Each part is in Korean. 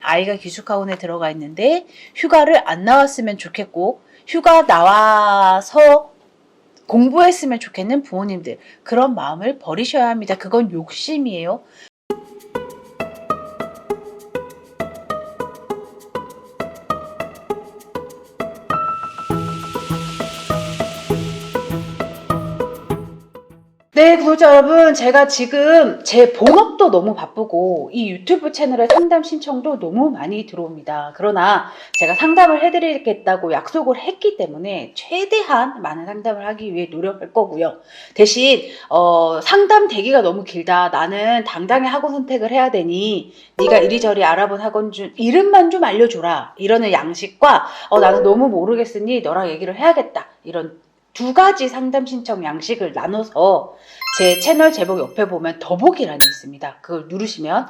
아이가 기숙학원에 들어가 있는데 휴가를 안 나왔으면 좋겠고 휴가 나와서 공부했으면 좋겠는 부모님들, 그런 마음을 버리셔야 합니다. 그건 욕심이에요. 네, 구독자 여러분, 제가 지금 제 본업도 너무 바쁘고 이 유튜브 채널에 상담 신청도 너무 많이 들어옵니다. 그러나 제가 상담을 해드리겠다고 약속을 했기 때문에 최대한 많은 상담을 하기 위해 노력할 거고요. 대신 상담 대기가 너무 길다, 나는 당장의 학원 선택을 해야 되니 네가 이리저리 알아본 학원 중 이름만 좀 알려줘라, 이러는 양식과 나는 너무 모르겠으니 너랑 얘기를 해야겠다, 이런 두 가지 상담 신청 양식을 나눠서 제 채널 제목 옆에 보면 더보기란이 있습니다. 그걸 누르시면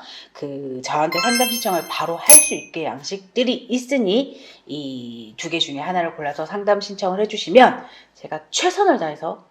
저한테 상담 신청을 바로 할 수 있게 양식들이 있으니 이 두 개 중에 하나를 골라서 상담 신청을 해주시면 제가 최선을 다해서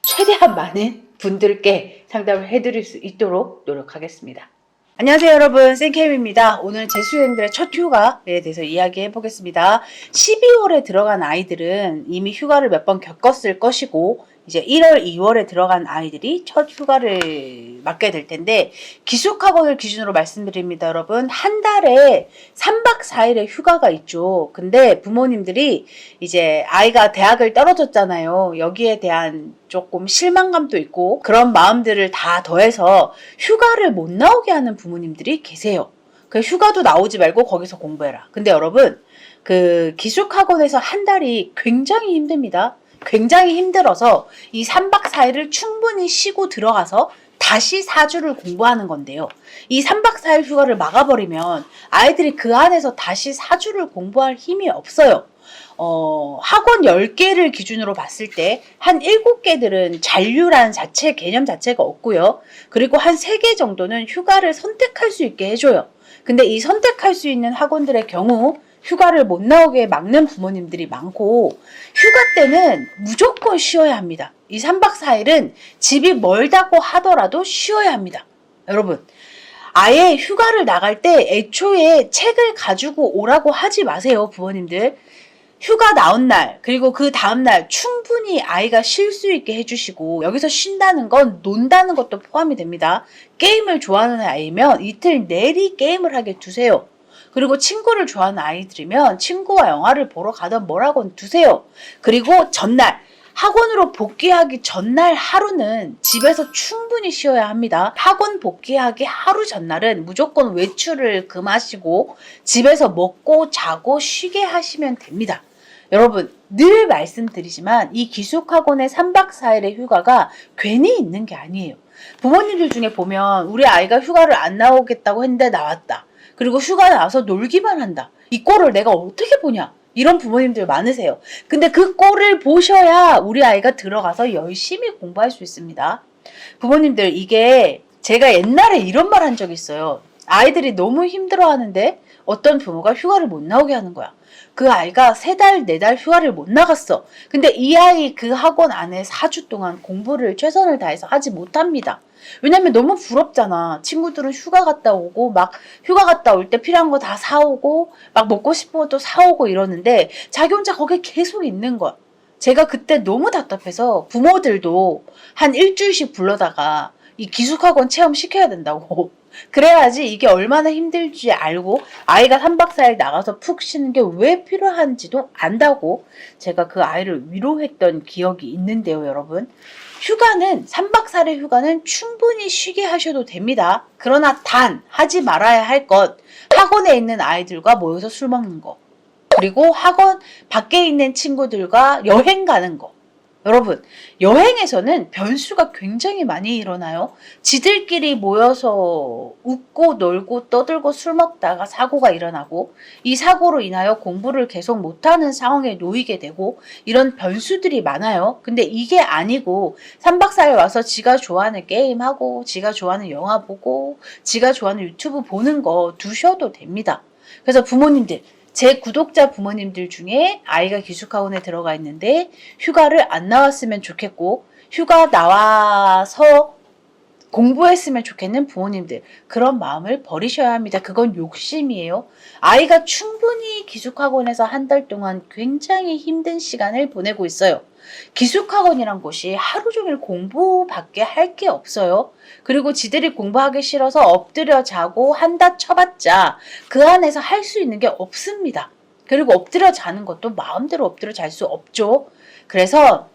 최대한 많은 분들께 상담을 해드릴 수 있도록 노력하겠습니다. 안녕하세요 여러분, 쌤캠입니다. 오늘 재수생들의 첫 휴가에 대해서 이야기해 보겠습니다. 12월에 들어간 아이들은 이미 휴가를 몇 번 겪었을 것이고 이제 1월, 2월에 들어간 아이들이 첫 휴가를 맞게 될 텐데, 기숙학원을 기준으로 말씀드립니다. 여러분, 한 달에 3박 4일의 휴가가 있죠. 근데 부모님들이 이제 아이가 대학을 떨어졌잖아요. 여기에 대한 조금 실망감도 있고 그런 마음들을 다 더해서 휴가를 못 나오게 하는 부모님들이 계세요. 휴가도 나오지 말고 거기서 공부해라. 근데 여러분, 기숙학원에서 한 달이 굉장히 힘듭니다. 굉장히 힘들어서 이 3박 4일을 충분히 쉬고 들어가서 다시 4주를 공부하는 건데요. 이 3박 4일 휴가를 막아버리면 아이들이 그 안에서 다시 4주를 공부할 힘이 없어요. 학원 10개를 기준으로 봤을 때 한 7개들은 잔류라는 개념 자체가 없고요. 그리고 한 3개 정도는 휴가를 선택할 수 있게 해줘요. 근데 이 선택할 수 있는 학원들의 경우 휴가를 못 나오게 막는 부모님들이 많고, 휴가 때는 무조건 쉬어야 합니다. 이 3박 4일은 집이 멀다고 하더라도 쉬어야 합니다. 여러분, 아예 휴가를 나갈 때 애초에 책을 가지고 오라고 하지 마세요, 부모님들. 휴가 나온 날, 그리고 그 다음날 충분히 아이가 쉴 수 있게 해주시고, 여기서 쉰다는 건 논다는 것도 포함이 됩니다. 게임을 좋아하는 아이면 이틀 내리 게임을 하게 두세요. 그리고 친구를 좋아하는 아이들이면 친구와 영화를 보러 가던 뭐라건 두세요. 그리고 전날, 학원으로 복귀하기 전날 하루는 집에서 충분히 쉬어야 합니다. 학원 복귀하기 하루 전날은 무조건 외출을 금하시고 집에서 먹고 자고 쉬게 하시면 됩니다. 여러분, 늘 말씀드리지만 이 기숙학원의 3박 4일의 휴가가 괜히 있는 게 아니에요. 부모님들 중에 보면 우리 아이가 휴가를 안 나오겠다고 했는데 나왔다. 그리고 휴가 나와서 놀기만 한다. 이 꼴을 내가 어떻게 보냐. 이런 부모님들 많으세요. 근데 그 꼴을 보셔야 우리 아이가 들어가서 열심히 공부할 수 있습니다. 부모님들, 이게 제가 옛날에 이런 말 한 적 있어요. 아이들이 너무 힘들어하는데 어떤 부모가 휴가를 못 나오게 하는 거야. 그 아이가 3달, 4달 휴가를 못 나갔어. 근데 이 아이 그 학원 안에 4주 동안 공부를 최선을 다해서 하지 못합니다. 왜냐면 너무 부럽잖아. 친구들은 휴가 갔다 오고 막 휴가 갔다 올 때 필요한 거 다 사오고 막 먹고 싶은 것도 사오고 이러는데 자기 혼자 거기에 계속 있는 거야. 제가 그때 너무 답답해서 부모들도 한 일주일씩 불러다가 이 기숙학원 체험 시켜야 된다고. 그래야지 이게 얼마나 힘들지 알고 아이가 3박 4일 나가서 푹 쉬는 게 왜 필요한지도 안다고 제가 그 아이를 위로했던 기억이 있는데요, 여러분. 휴가는 3박 4일 휴가는 충분히 쉬게 하셔도 됩니다. 그러나 단 하지 말아야 할 것, 학원에 있는 아이들과 모여서 술 먹는 거, 그리고 학원 밖에 있는 친구들과 여행 가는 거. 여러분, 여행에서는 변수가 굉장히 많이 일어나요. 지들끼리 모여서 웃고 놀고 떠들고 술 먹다가 사고가 일어나고, 이 사고로 인하여 공부를 계속 못하는 상황에 놓이게 되고, 이런 변수들이 많아요. 근데 이게 아니고 3박 4일 와서 지가 좋아하는 게임하고 지가 좋아하는 영화 보고 지가 좋아하는 유튜브 보는 거 두셔도 됩니다. 그래서 부모님들, 제 구독자 부모님들 중에 아이가 기숙학원에 들어가 있는데 휴가를 안 나왔으면 좋겠고 휴가 나와서 공부했으면 좋겠는 부모님들, 그런 마음을 버리셔야 합니다. 그건 욕심이에요. 아이가 충분히 기숙학원에서 한 달 동안 굉장히 힘든 시간을 보내고 있어요. 기숙학원이란 곳이 하루 종일 공부밖에 할 게 없어요. 그리고 지들이 공부하기 싫어서 엎드려 자고 한다 쳐봤자 그 안에서 할 수 있는 게 없습니다. 그리고 엎드려 자는 것도 마음대로 엎드려 잘 수 없죠. 그래서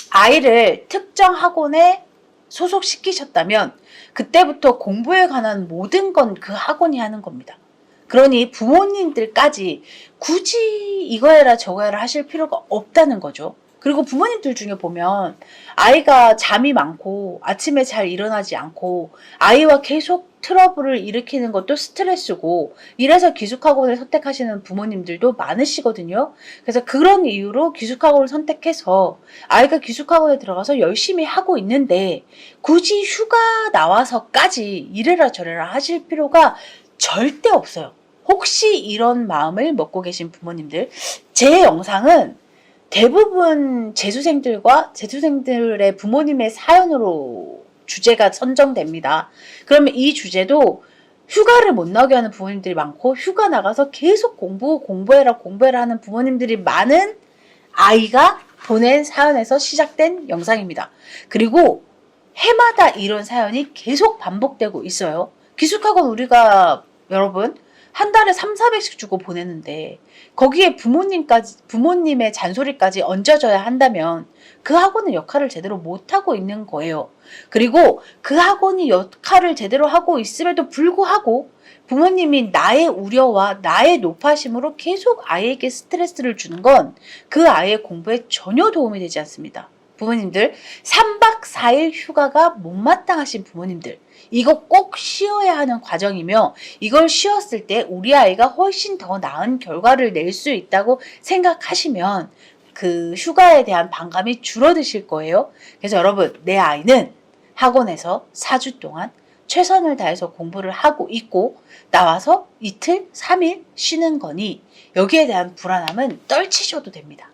아이를 특정 학원에 소속시키셨다면 그때부터 공부에 관한 모든 건 그 학원이 하는 겁니다. 그러니 부모님들까지 굳이 이거 해라 저거 해라 하실 필요가 없다는 거죠. 그리고 부모님들 중에 보면 아이가 잠이 많고 아침에 잘 일어나지 않고 아이와 계속 트러블을 일으키는 것도 스트레스고, 이래서 기숙학원을 선택하시는 부모님들도 많으시거든요. 그래서 그런 이유로 기숙학원을 선택해서 아이가 기숙학원에 들어가서 열심히 하고 있는데 굳이 휴가 나와서까지 이래라 저래라 하실 필요가 절대 없어요. 혹시 이런 마음을 먹고 계신 부모님들, 제 영상은 대부분 재수생들의 부모님의 사연으로 주제가 선정됩니다. 그러면 이 주제도 휴가를 못 나게 하는 부모님들이 많고, 휴가 나가서 계속 공부해라 하는 부모님들이 많은 아이가 보낸 사연에서 시작된 영상입니다. 그리고 해마다 이런 사연이 계속 반복되고 있어요. 기숙학원 우리가 여러분 한 달에 3,400씩 주고 보내는데 거기에 부모님의 잔소리까지 얹어져야 한다면 그 학원은 역할을 제대로 못하고 있는 거예요. 그리고 그 학원이 역할을 제대로 하고 있음에도 불구하고 부모님이 나의 우려와 나의 노파심으로 계속 아이에게 스트레스를 주는 건 그 아이의 공부에 전혀 도움이 되지 않습니다. 부모님들, 3박 4일 휴가가 못마땅하신 부모님들, 이거 꼭 쉬어야 하는 과정이며 이걸 쉬었을 때 우리 아이가 훨씬 더 나은 결과를 낼 수 있다고 생각하시면 그 휴가에 대한 반감이 줄어드실 거예요. 그래서 여러분, 내 아이는 학원에서 4주 동안 최선을 다해서 공부를 하고 있고 나와서 이틀, 3일 쉬는 거니 여기에 대한 불안함은 떨치셔도 됩니다.